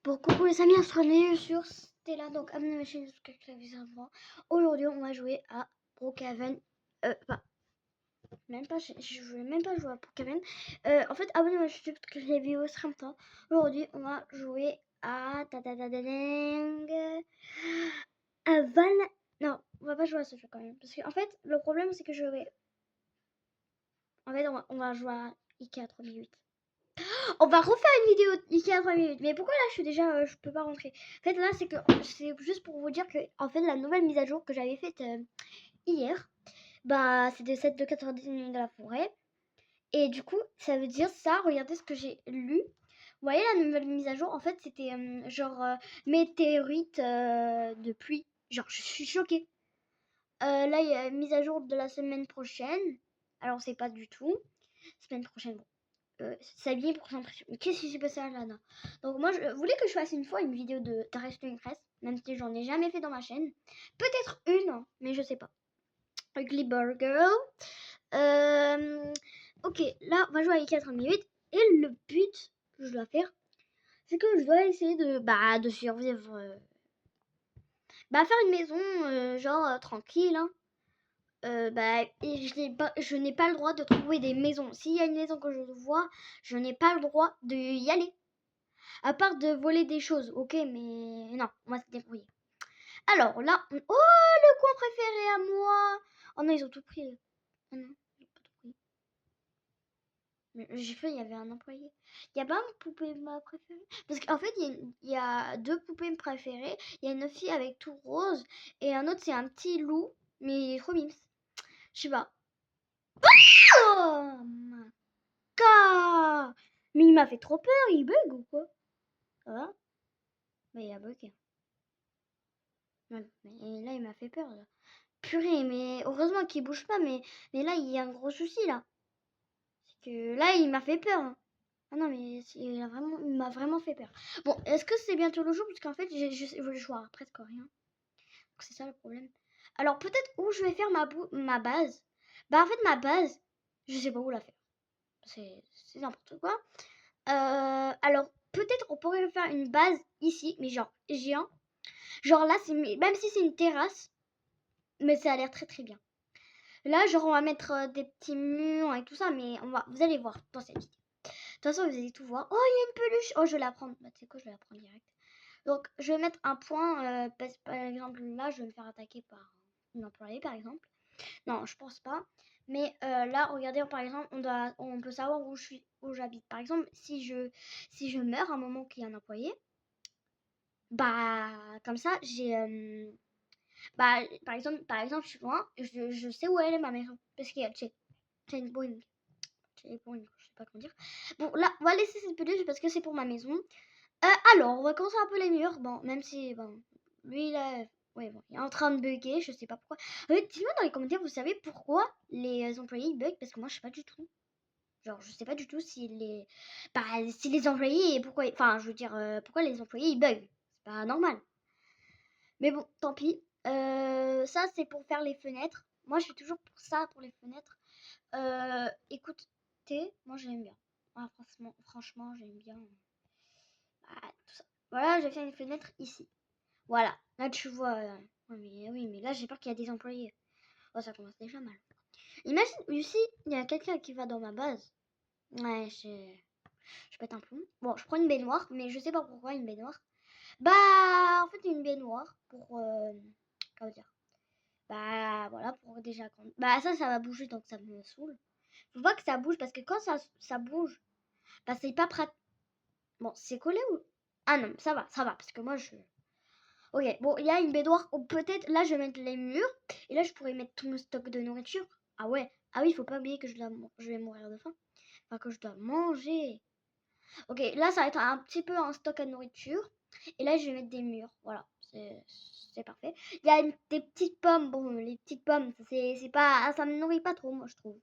Bon, coucou les amis, on sur Stella, donc abonnez-vous à ma chaîne de Aujourd'hui, on va jouer à Brookhaven. Enfin, même pas, je voulais même pas jouer à Brookhaven. En fait, abonnez-vous à ma chaîne parce que les vidéos seraient temps. Aujourd'hui, on va jouer à à Val. Non, on va pas jouer à ce jeu quand même. Parce que, en fait, le problème, c'est que je vais. En fait, on va jouer à Ikea 3008. On va refaire une vidéo Ikea 3 minutes. Mais pourquoi là je suis déjà je peux pas rentrer. En fait là c'est juste pour vous dire que en fait la nouvelle mise à jour que j'avais faite hier, bah c'était celle de 90 minutes de la forêt. Et du coup ça veut dire ça, regardez ce que j'ai lu. Vous voyez la nouvelle mise à jour, en fait c'était genre météorite de pluie. Genre je suis choquée. Là il y a une mise à jour de la semaine prochaine. Alors c'est pas du tout. Semaine prochaine, bon. S'habiller pour s'impressionner. Mais qu'est-ce qui s'est passé à Lana? Donc moi je voulais que je fasse une fois une vidéo de Wrestling Press, même si j'en ai jamais fait dans ma chaîne. Peut-être une, hein, mais je sais pas. Glibber Girl. Ok, là on va jouer avec 4 minutes. Et le but que je dois faire, c'est que je dois essayer de survivre. Faire une maison genre tranquille, hein. Et je n'ai pas le droit de trouver des maisons. S'il y a une maison que je vois, je n'ai pas le droit d'y aller. À part de voler des choses, ok, mais non, on va se débrouiller. Alors là, oh, le coin préféré à moi. Oh non, ils ont tout pris. Oh non, ils ont pas tout pris. Mais j'ai fait, il y avait un employé. Il y a pas une poupée ma préférée. Parce qu'en fait, il y a deux poupées préférées. Il y a une fille avec tout rose. Et un autre, c'est un petit loup. Mais il est trop mimes. Je sais pas. Oh my god! Mais il m'a fait trop peur, il bug ou quoi? Ça va? Mais il a bugué. Ouais, mais là, il m'a fait peur, là. Purée, mais heureusement qu'il bouge pas, mais là, il y a un gros souci, là. C'est que là, il m'a fait peur, hein. Ah non, mais il m'a vraiment fait peur. Bon, est-ce que c'est bientôt le jour? Parce qu'en fait, je vois presque rien. Donc c'est ça le problème. Alors peut-être où je vais faire ma base. Bah en fait, ma base, je sais pas où la faire. C'est n'importe quoi. Alors, peut-être on pourrait faire une base ici, mais genre géant. Genre là, même si c'est une terrasse, mais ça a l'air très très bien. Là, genre on va mettre des petits murs et tout ça, mais vous allez voir dans cette vidéo. De toute façon, vous allez tout voir. Oh, il y a une peluche. Oh, je vais la prendre. Bah, tu sais quoi, je vais la prendre direct. Donc, je vais mettre un point. Par exemple, là, je vais me faire attaquer par une employée, par exemple. Non, je pense pas. Mais là, regardez, par exemple, on peut savoir où j'habite. Par exemple, si je meurs à un moment qu'il y a un employé, bah, comme ça, par exemple, je suis loin, je sais où elle est ma maison. Parce qu'il y a Chainpoint. Chainpoint, je sais pas comment dire. Bon, là, on va laisser cette peluche parce que c'est pour ma maison. Alors, on va commencer un peu les murs. Bon, même si, bon, lui, là, ouais, bon, il est en train de bugger, je sais pas pourquoi. Dites-moi dans les commentaires, vous savez pourquoi les employés ils bug? Parce que moi, je sais pas du tout. Genre, je sais pas du tout si les employés, pourquoi, enfin, je veux dire, pourquoi les employés ils bug. C'est pas normal. Mais bon, tant pis. Ça, c'est pour faire les fenêtres. Moi, je suis toujours pour ça, pour les fenêtres. Écoutez, moi, j'aime bien. Ah, franchement, j'aime bien. Tout ça. Voilà, j'ai fait une fenêtre ici. Voilà, là tu vois. Oui, mais là j'ai peur qu'il y a des employés. Oh, ça commence déjà mal. Imagine, ici, il y a quelqu'un qui va dans ma base. Ouais, je pète un plomb. Bon, je prends une baignoire, mais je sais pas pourquoi une baignoire. Bah, en fait, une baignoire pour. Comment dire? Bah, voilà, pour déjà. Bah, ça va bouger donc ça me saoule. Faut pas que ça bouge parce que quand ça bouge, bah, c'est pas pratique. Bon, c'est collé ou. Ah non, ça va, parce que moi je. Ok, bon, il y a une baignoire. Ou peut-être, là, je vais mettre les murs. Et là, je pourrais mettre tout mon stock de nourriture. Ah ouais. Ah oui, il faut pas oublier que je vais mourir de faim. Enfin, que je dois manger. Ok, là, ça va être un petit peu un stock à nourriture. Et là, je vais mettre des murs. Voilà, c'est parfait. Il y a des petites pommes. Bon, les petites pommes, c'est pas, ça me nourrit pas trop, moi, je trouve.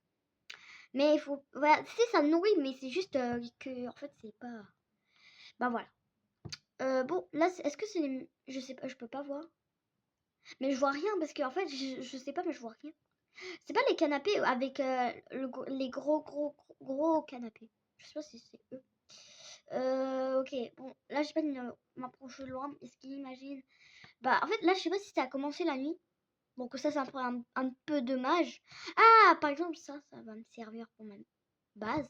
Mais il faut. Voilà, si, ça me nourrit, mais c'est juste que, en fait, c'est pas. Bah voilà. Bon, là, est-ce que c'est les. Je sais pas, je peux pas voir. Mais je vois rien parce qu'en fait, je sais pas, mais je vois rien. C'est pas les canapés avec les gros canapés. Je sais pas si c'est eux. Ok, bon, là, je sais pas si m'approche de loin. Est-ce qu'il imagine? Bah, en fait, là, je sais pas si ça a commencé la nuit. Bon, que ça, c'est un peu dommage. Ah, par exemple, ça va me servir pour ma base.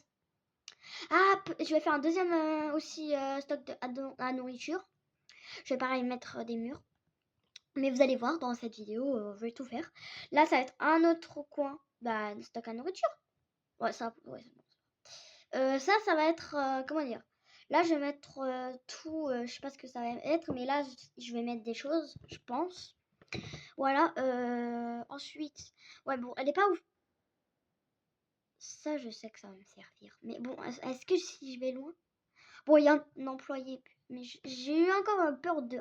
Ah, je vais faire un deuxième aussi stock à nourriture. Je vais pareil mettre des murs. Mais vous allez voir dans cette vidéo, je vais tout faire. Là, ça va être un autre coin de stock à nourriture. Ouais, ouais, c'est bon. Ça va être, comment dire? Là, je vais mettre tout, je sais pas ce que ça va être, mais là, je vais mettre des choses, je pense. Voilà, ensuite, ouais, bon, elle est pas ouf. Ça, je sais que ça va me servir. Mais bon, est-ce que si je vais loin? Bon, il y a un employé, mais j'ai eu encore peur de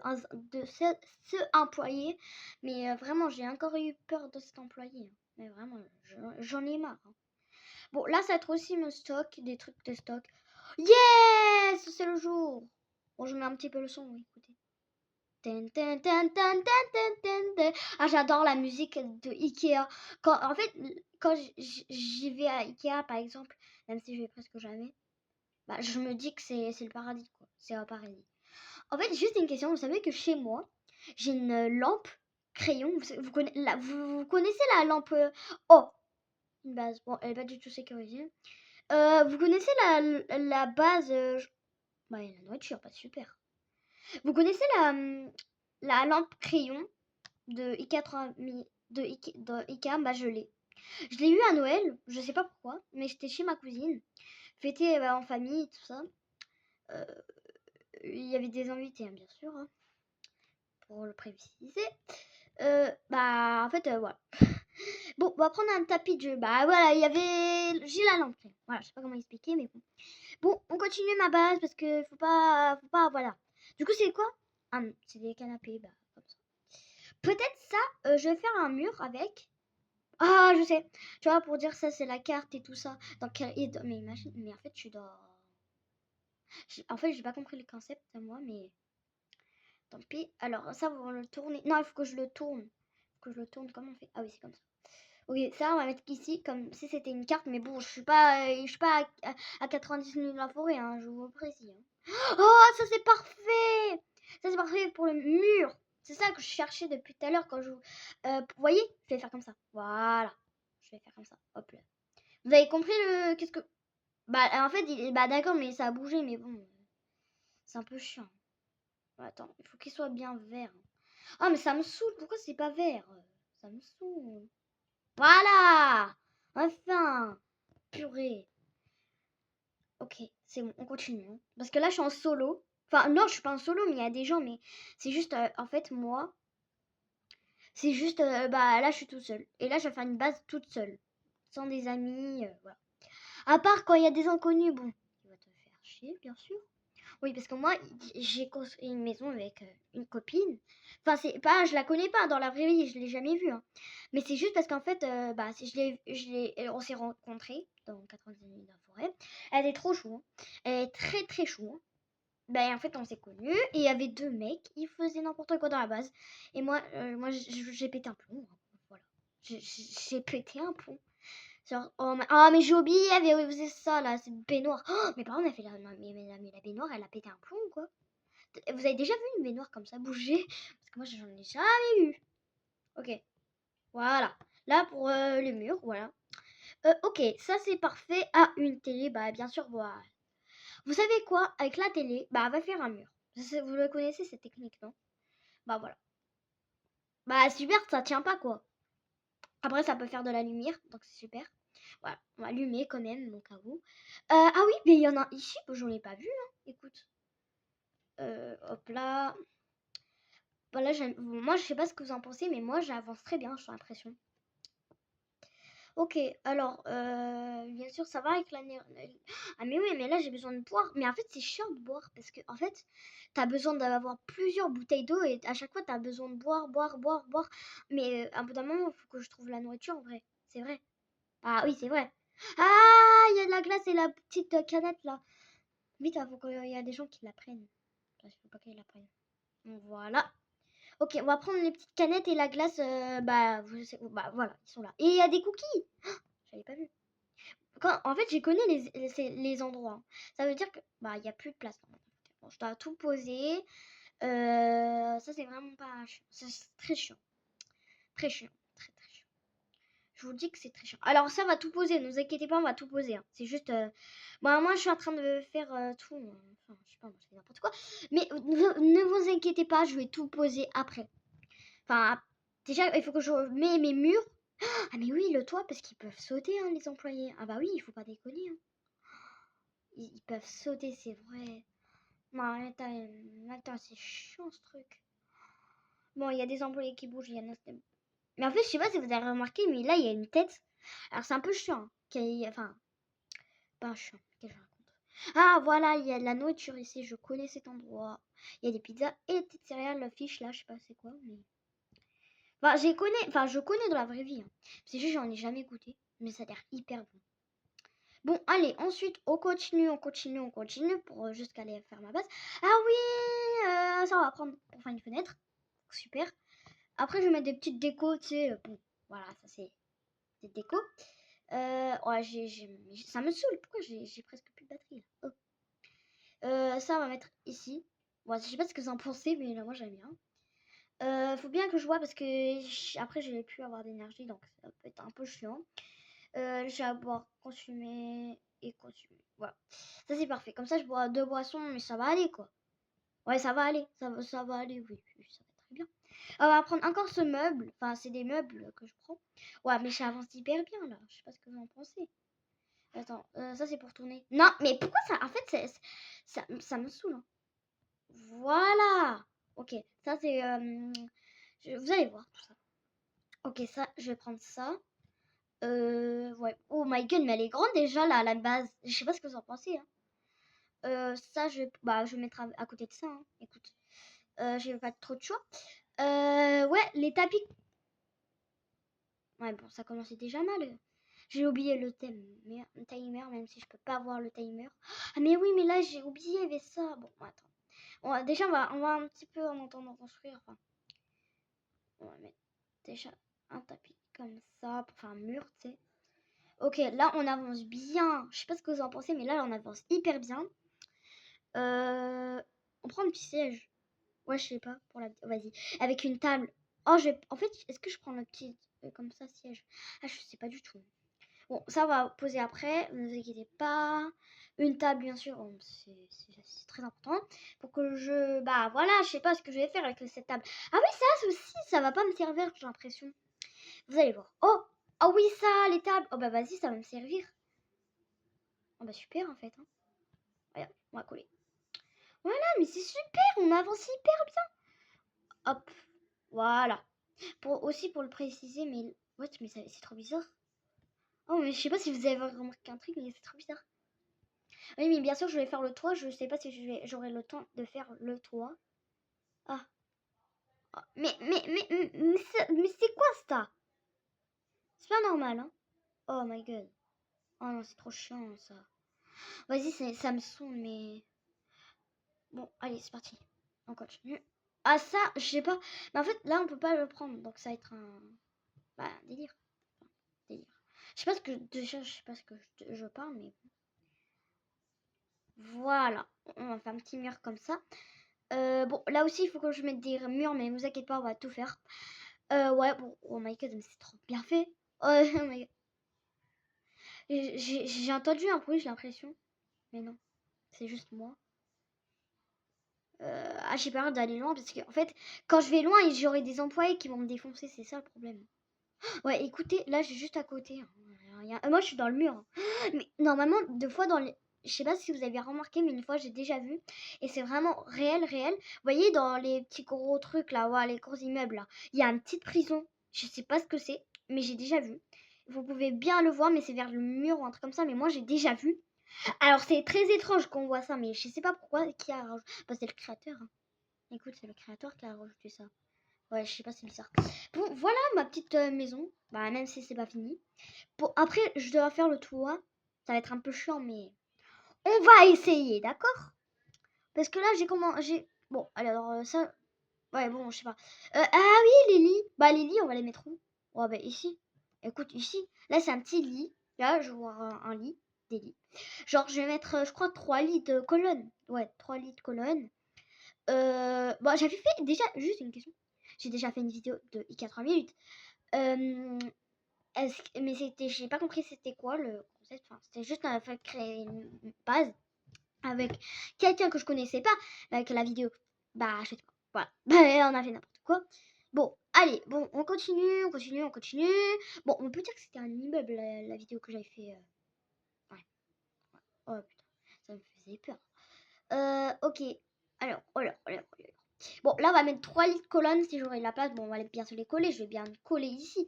ce employé. Mais vraiment, j'ai encore eu peur de cet employé, hein. Mais vraiment, j'en ai marre, hein. Bon, là, ça va être aussi mon stock, des trucs de stock. Yes! C'est le jour! Bon, je mets un petit peu le son, oui, écoutez. Ah, j'adore la musique de Ikea. En fait, quand j'y vais à Ikea, par exemple, même si je vais presque jamais, bah, je me dis que c'est le paradis, quoi. C'est un paradis. En fait, juste une question. Vous savez que chez moi, j'ai une lampe crayon. Vous connaissez la lampe Oh, une base. Bon, elle est pas du tout sécurisée. Vous connaissez la base bah, la nourriture, pas super. Vous connaissez la lampe crayon de Ikea 3000 de Ikea, bah je l'ai. Je l'ai eu à Noël, je sais pas pourquoi, mais j'étais chez ma cousine, fêté en famille, tout ça. Euh, Il y avait des invités, hein, bien sûr, hein, pour le préciser. Bah, en fait, voilà. Bon, on va prendre un tapis de jeu. Bah voilà, j'ai la lampe. Voilà, je sais pas comment expliquer, mais bon. Bon, on continue ma base parce que faut pas, voilà. Du coup, c'est quoi? Ah, c'est des canapés, bah, comme ça. Peut-être ça, je vais faire un mur avec. Ah, je sais. Tu vois, pour dire ça, c'est la carte et tout ça. Mais imagine, mais en fait, tu dois. En fait, j'ai pas compris le concept à moi, mais tant pis. Alors, ça, on va le tourner. Non, il faut que je le tourne. Faut que je le tourne. Comment on fait? Ah oui, c'est comme ça. Ok, ça, on va mettre ici comme si c'était une carte. Mais bon, je suis pas à 90 minutes de la forêt, hein, je vous le précise, hein. Oh, ça, c'est parfait! Ça, c'est parfait pour le mur. C'est ça que je cherchais depuis tout à l'heure quand je. Vous voyez? Je vais faire comme ça. Voilà. Je vais faire comme ça. Hop là. Vous avez compris le. Qu'est-ce que. Bah, en fait, bah, d'accord, mais ça a bougé, mais bon. C'est un peu chiant. Attends, il faut qu'il soit bien vert. Ah, mais ça me saoule. Pourquoi c'est pas vert? Ça me saoule. Voilà! Enfin! Purée. Ok, c'est bon, on continue, hein. Parce que là, je suis en solo. Enfin, non, je suis pas en solo, mais il y a des gens, mais c'est juste, en fait, moi, c'est juste, bah là, je suis toute seule. Et là, je vais faire une base toute seule. Sans des amis, voilà. À part quand il y a des inconnus, bon, tu vas te faire chier, bien sûr. Oui, parce que moi, j'ai construit une maison avec une copine. Enfin, c'est pas, je la connais pas dans la vraie vie, je l'ai jamais vue, hein. Mais c'est juste parce qu'en fait, bah, on s'est rencontrés dans 90 minutes de la forêt. Elle est trop chou, hein. Elle est très très chou, hein. Ben, en fait, on s'est connus et il y avait deux mecs, ils faisaient n'importe quoi dans la base. Et moi j'ai pété un plomb, hein. Voilà. J'ai pété un plomb. Genre, mais j'ai oublié, elle faisait ça là, c'est baignoire. Oh, mais par contre, elle fait la, non, mais la baignoire, elle a pété un plomb ou quoi? Vous avez déjà vu une baignoire comme ça bouger? Parce que moi, j'en ai jamais vu. Ok, voilà. Là, pour le mur, voilà. Ok, ça c'est parfait. Ah, une télé, bah bien sûr, voilà. Vous savez quoi? Avec la télé, bah elle va faire un mur. Vous le connaissez cette technique, non? Bah voilà. Bah super, ça tient pas quoi. Après, ça peut faire de la lumière, donc c'est super. Voilà, on va allumer quand même, au cas où. Ah oui, mais il y en a ici, j'en ai pas vu, hein. Écoute. Hop là. Voilà, moi, je sais pas ce que vous en pensez, mais moi, j'avance très bien, j'ai l'impression. Ok, alors, bien sûr, ça va avec Ah, mais oui, mais là, j'ai besoin de boire. Mais en fait, c'est chiant de boire parce que, en fait, t'as besoin d'avoir plusieurs bouteilles d'eau et à chaque fois, t'as besoin de boire, boire, boire, boire. Mais à un bout d'un moment, il faut que je trouve la nourriture, en vrai. C'est vrai. Ah oui, c'est vrai. Ah, il y a de la glace et la petite canette là. Vite, il faut qu'il y a des gens qui la prennent. Il faut pas qu'ils la prennent. Donc, voilà. Ok, on va prendre les petites canettes et la glace. Bah voilà, ils sont là. Et il y a des cookies. J'avais pas vu. En fait, j'ai connais les endroits. Ça veut dire que bah il y a plus de place. Bon, je dois tout poser. Ça c'est vraiment pas chiant. C'est très chiant. Très chiant. Très très chiant. Je vous dis que c'est très chiant. Alors ça va tout poser. Ne vous inquiétez pas, on va tout poser. Hein. C'est juste. Bah moi je suis en train de faire tout. Enfin, je sais pas, moi je fais n'importe quoi. Mais ne vous inquiétez pas, je vais tout poser après. Enfin, déjà il faut que je mets mes murs. Ah mais oui, le toit parce qu'ils peuvent sauter hein, les employés. Ah bah oui, il faut pas déconner. Hein. Ils peuvent sauter, c'est vrai. Non, attends, c'est chiant ce truc. Bon, il y a des employés qui bougent, il y en a. Mais en fait, je sais pas si vous avez remarqué, mais là, il y a une tête. Alors, c'est un peu chiant. Enfin, pas chiant. Qu'est-ce que je raconte? Ah, voilà, il y a de la nourriture ici. Je connais cet endroit. Il y a des pizzas et des petites céréales. La fiche, là, je sais pas c'est quoi. Mais... Enfin, je connais dans la vraie vie. Hein. C'est juste, j'en ai jamais goûté. Mais ça a l'air hyper bon. Bon, allez, ensuite, on continue pour jusqu'à aller faire ma base. Ah oui, ça on va prendre pour faire une fenêtre. Super. Après, je vais mettre des petites décos, tu sais. Bon, voilà, ça c'est des décos. Ouais, ça me saoule. Pourquoi j'ai presque plus de batterie là. Oh. Ça, on va mettre ici. Bon, je sais pas ce que vous en pensez, mais là, moi j'aime bien. Faut bien que je vois parce que après, je vais plus avoir d'énergie, donc ça peut être un peu chiant. Je vais boire, consumer et consumer. Voilà. Ça c'est parfait. Comme ça je bois 2 boissons, mais ça va aller quoi. Ouais, ça va aller. Ça va aller, oui. Ça va très bien. On va prendre encore ce meuble. Enfin, c'est des meubles que je prends. Ouais, mais ça avance hyper bien là. Je sais pas ce que vous en pensez. Attends, ça c'est pour tourner. Non, mais pourquoi ça. En fait, ça me saoule. Hein. Voilà. Ok, ça c'est. Vous allez voir tout ça. Ok, ça, je vais prendre ça. Ouais. Oh my god, mais elle est grande déjà là, à la base. Je sais pas ce que vous en pensez. Hein. Ça, je vais mettre à côté de ça. Hein. Écoute, j'ai pas trop de choix. Ouais, les tapis. Ouais, bon, ça commençait déjà mal. J'ai oublié le timer, même si je peux pas voir le timer. Ah, mais oui, mais là, j'ai oublié, il y avait ça. Bon, attends. Déjà, on va un petit peu en entendant construire. Enfin, on va mettre déjà un tapis comme ça pour faire un mur, tu sais. Ok, là on avance bien. Je sais pas ce que vous en pensez, mais là on avance hyper bien. On prend un petit siège. Ouais, je sais pas. Vas-y. Avec une table. Oh, en fait, est-ce que je prends le petit comme ça siège? Ah, je sais pas du tout. Bon, ça on va poser après. Ne vous inquiétez pas. Une table, bien sûr. C'est très important. Pour que bah voilà, je sais pas ce que je vais faire avec cette table. Ah oui, ça aussi, ça va pas me servir, j'ai l'impression. Vous allez voir. Oh! Oh oui, ça, les tables. Oh bah vas-y, ça va me servir. Oh bah super en fait. Hein. Regarde, on va coller. Voilà, mais c'est super, on avance hyper bien. Hop, voilà. Aussi pour le préciser, mais what, mais c'est trop bizarre. Oh, mais je sais pas si vous avez remarqué un truc, mais c'est trop bizarre. Oui, mais bien sûr, je vais faire le toit. Je sais pas si j'aurai le temps de faire le toit. Ah, ah, mais c'est quoi ça? C'est pas normal, hein? Oh my god. Oh non, c'est trop chiant ça. Vas-y, ça me saoule, mais bon, allez, c'est parti. On continue. Ah ça, je sais pas. Mais en fait, là, on peut pas le prendre, donc ça va être un délire. Enfin, délire. Je sais pas ce que déjà, je sais pas ce que je parle, mais voilà. On va faire un petit mur comme ça. Bon, là aussi, il faut que je mette des murs, mais ne vous inquiétez pas, on va tout faire. Ouais, bon, oh my god, mais c'est trop bien fait. Oh, oh my god. J'ai entendu un bruit, j'ai l'impression. Mais non, c'est juste moi. J'ai peur d'aller loin parce que en fait, quand je vais loin, j'aurai des employés qui vont me défoncer, c'est ça le problème. Ouais, écoutez, là, j'ai juste à côté. Hein. Moi, je suis dans le mur. Hein. Mais normalement, 2 fois dans les... Je sais pas si vous avez remarqué, mais une fois, j'ai déjà vu. Et c'est vraiment réel, réel. Vous voyez, dans les petits gros trucs, là, ouais, les gros immeubles, là, il y a une petite prison. Je sais pas ce que c'est, mais j'ai déjà vu. Vous pouvez bien le voir, mais c'est vers le mur ou un truc comme ça. Mais moi, j'ai déjà vu. Alors, c'est très étrange qu'on voit ça, mais je sais pas pourquoi qui a rajouté. Bah, c'est le créateur. Hein. Écoute, c'est le créateur qui a rajouté ça. Ouais, je sais pas si c'est bizarre. Bon, voilà ma petite maison. Bah, même si c'est pas fini. Bon, après, je dois faire le toit. Ça va être un peu chiant, mais on va essayer, d'accord? Parce que là, j'ai. Bon, alors, ça. Ouais, bon, je sais pas. Ah oui, les lits. Bah, les lits, on va les mettre où? Oh, bah, ici. Écoute, ici. Là, c'est un petit lit. Là, je vois un lit, des lits. Genre, je vais mettre, je crois, 3 lits de colonnes. Ouais, 3 lits de colonnes. Bon, j'avais fait déjà, juste une question. J'ai déjà fait une vidéo de IK 3 minutes. Mais c'était, j'ai pas compris c'était quoi le concept. Enfin, c'était juste un fait créer une base avec quelqu'un que je connaissais pas, avec la vidéo. Bah, je sais pas. Voilà. Bah, on a fait n'importe quoi. Bon, allez, bon, on continue. Bon, on peut dire que c'était un immeuble, la vidéo que j'avais fait. Ouais. Oh putain, ça me faisait peur. Ok. Alors, oh là. Bon, là, on va mettre 3 lits de colonnes si j'aurai la place. Bon, on va bien se les coller. Je vais bien coller ici.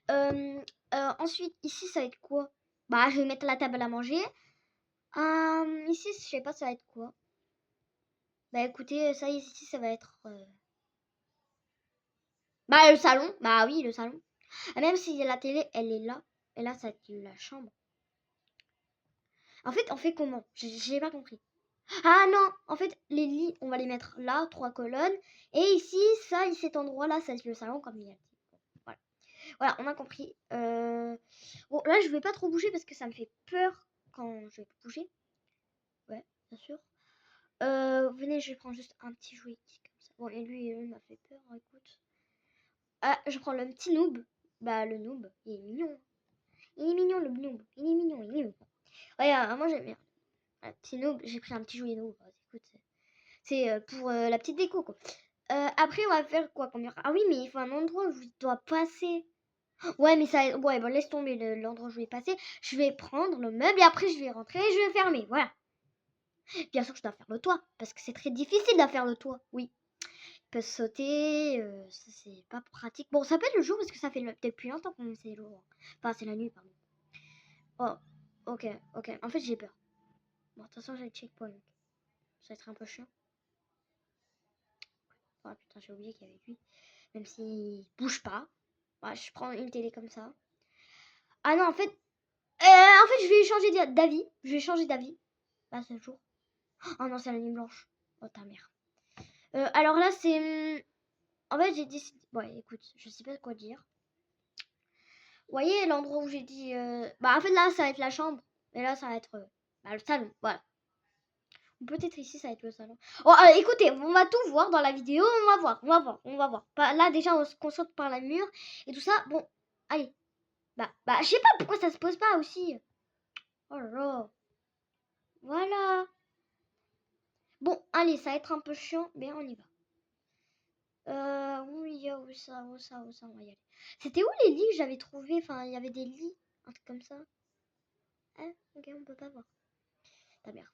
Ensuite, ici, ça va être quoi? Bah, je vais mettre la table à manger. Ici, je sais pas, ça va être quoi? Bah, écoutez, ça, ici, ça va être... Bah, le salon. Bah oui, le salon. Même si la télé, elle est là. Et là, ça va être la chambre. En fait, on fait comment? J'ai pas compris. Ah non, en fait, les lits, on va les mettre là, 3 colonnes. Et ici, ça, cet endroit-là, ça va être le salon, comme il y a dit. Voilà. Voilà, on a compris. Bon, là, je vais pas trop bouger parce que ça me fait peur quand je vais bouger. Ouais, bien sûr. Venez, je vais prendre juste un petit jouet comme ça. Bon, et lui, il m'a fait peur, écoute. Ah, je prends le petit noob. Bah, le noob, il est mignon. Il est mignon, le noob. Il est mignon, il est mignon. Ouais, moi, j'aime bien. Un petit noob, j'ai pris un petit jouet noob. Écoute, c'est pour la petite déco, quoi. Après, on va faire quoi comme... Ah oui, mais il faut un endroit où je dois passer. Ouais, mais ça... Ouais, bon, laisse tomber l'endroit où je vais passer. Je vais prendre le meuble et après, je vais rentrer et je vais fermer. Voilà. Bien sûr que je dois faire le toit, parce que c'est très difficile de faire le toit. Oui. Il peut sauter, ça, c'est pas pratique. Bon, ça peut être le jour, parce que ça fait depuis longtemps qu'on c'est le jour. Enfin, c'est la nuit, pardon. Oh, ok. En fait, j'ai peur. Bon, de toute façon, j'ai le checkpoint. Ça va être un peu chiant. Oh putain, j'ai oublié qu'il y avait lui. Même s'il bouge pas. Ouais, je prends une télé comme ça. Ah non, en fait, je vais changer d'avis. Je vais changer d'avis. Là, c'est le jour. Oh non, c'est la nuit blanche. Oh ta mère. Alors là, c'est... En fait, j'ai décidé... Ouais, écoute, je sais pas quoi dire. Vous voyez l'endroit où j'ai dit... Bah, en fait, là, ça va être la chambre. Et là, ça va être le salon. Voilà. Peut-être ici, ça va être le salon. Oh, écoutez, on va tout voir dans la vidéo. On va voir. Bah, là, déjà, on se concentre par la mur et tout ça. Bon, allez. Bah, je sais pas pourquoi ça se pose pas aussi. Oh là là. Voilà. Bon, allez, ça va être un peu chiant, mais on y va. Oui, où ça, on va y aller. C'était où les lits que j'avais trouvé? Enfin, il y avait des lits, un truc comme ça. Hein? Ok, on peut pas voir. Ta mère.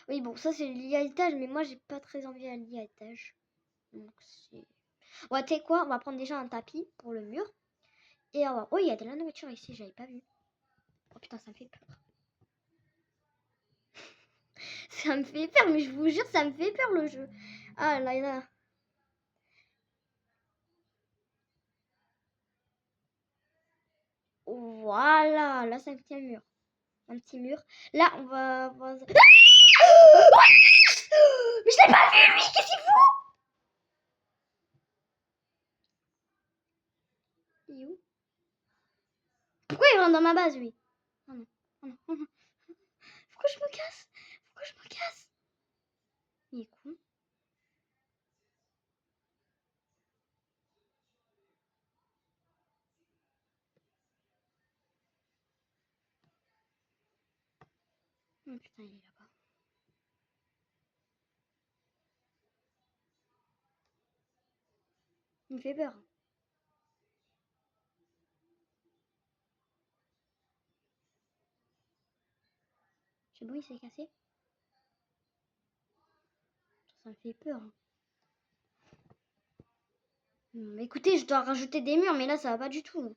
Oui, bon, ça c'est le lit à étage, mais moi j'ai pas très envie à lit à étage. Donc c'est... Ouais, tu sais quoi? On va prendre déjà un tapis pour le mur. Et on va... Oh, il y a de la nourriture ici, j'avais pas vu. Oh putain, ça me fait peur. Ça me fait peur, mais je vous jure, ça me fait peur le jeu. Ah là là. Voilà, là c'est un petit mur. Un petit mur. Là, on va... Mais je l'ai pas vu, lui! Qu'est-ce qu'il fout? Il est où? Pourquoi il rentre dans ma base, lui? Oh non, oh non, oh non. Pourquoi je me casse? Pourquoi je me casse? Il est con. Oh putain, il est là-bas. Il me fait peur. C'est bon, il s'est cassé? Ça me fait peur. Écoutez, je dois rajouter des murs, mais là, ça va pas du tout.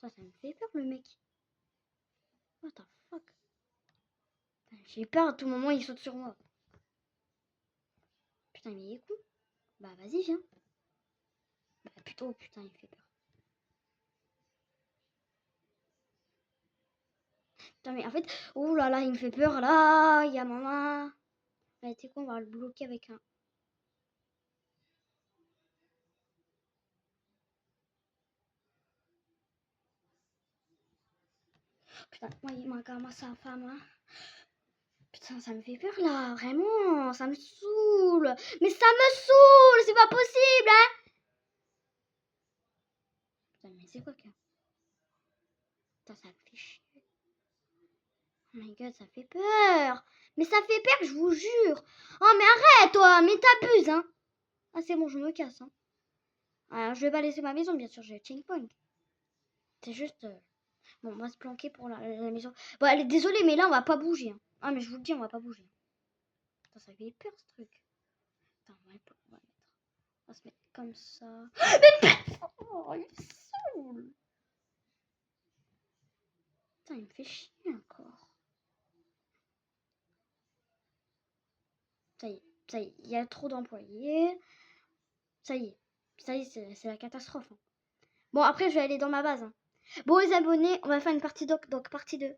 Ça me fait peur, le mec. What the fuck? J'ai peur, à tout moment, il saute sur moi. Putain, mais il est con. Bah, vas-y, viens. Bah, plutôt, putain, il fait peur. Putain, mais en fait, oh là là, il me fait peur, là. Il y a maman. Bah, tu sais quoi, on va le bloquer avec un... Putain, moi, il manque à sa femme, hein. Putain, ça me fait peur, là. Vraiment, ça me saoule. Mais ça me saoule, c'est pas possible, hein. Putain, mais c'est quoi que... Putain, ça me fait chier. Oh my god, ça fait peur. Mais ça fait peur, je vous jure. Oh, mais arrête, toi, mais t'abuses, hein. Ah, c'est bon, je me casse, hein. Alors, je vais pas laisser ma maison, bien sûr, j'ai checkpoint. C'est juste... Bon, on va se planquer pour la maison. Bon, allez, désolé, mais là, on va pas bouger, hein. Ah, mais je vous le dis, on va pas bouger. Putain, ça fait peur, ce truc. Attends, on va se mettre comme ça. Mais oh, il me saoule. Putain, il me fait chier encore. Ça y est, il y a trop d'employés. Ça y est, c'est la catastrophe, hein. Bon, après, je vais aller dans ma base, hein. Bon, les abonnés, on va faire une partie doc, donc partie 2.